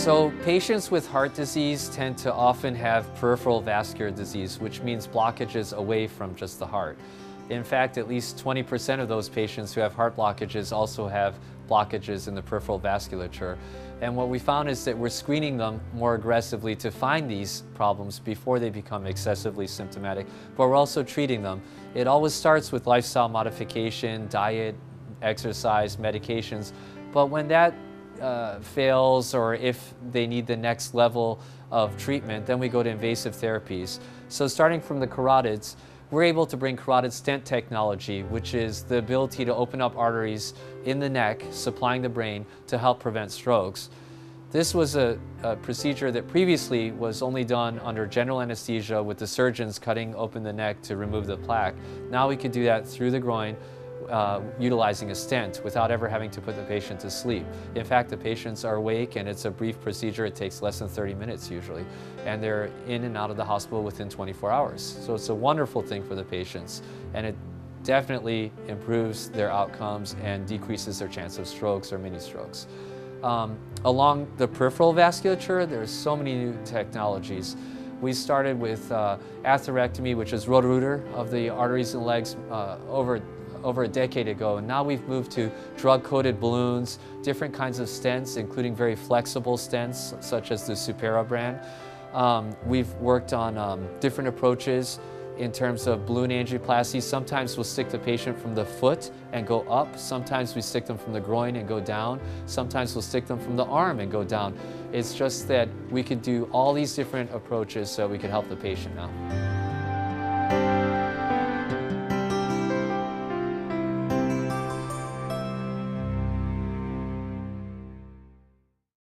So patients with heart disease tend to often have peripheral vascular disease, which means blockages away from just the heart. In fact, at least 20% of those patients who have heart blockages also have blockages in the peripheral vasculature. And what we found is that we're screening them more aggressively to find these problems before they become excessively symptomatic, but we're also treating them. It always starts with lifestyle modification, diet, exercise, medications, but when that fails, or if they need the next level of treatment, then we go to invasive therapies. So starting from the carotids, we're able to bring carotid stent technology, which is the ability to open up arteries in the neck, supplying the brain to help prevent strokes. This was a procedure that previously was only done under general anesthesia with the surgeons cutting open the neck to remove the plaque. Now we could do that through the groin, utilizing a stent without ever having to put the patient to sleep. In fact, the patients are awake and it's a brief procedure. It takes less than 30 minutes usually, and they're in and out of the hospital within 24 hours. So it's a wonderful thing for the patients, and it definitely improves their outcomes and decreases their chance of strokes or mini strokes. Along the peripheral vasculature, there's so many new technologies. We started with atherectomy, which is Roto-Rooter of the arteries and legs over a decade ago, and now we've moved to drug-coated balloons, different kinds of stents, including very flexible stents, such as the Supera brand. We've worked on different approaches in terms of balloon angioplasty. Sometimes we'll stick the patient from the foot and go up. Sometimes we stick them from the groin and go down. Sometimes we'll stick them from the arm and go down. It's just that we could do all these different approaches so we could help the patient now.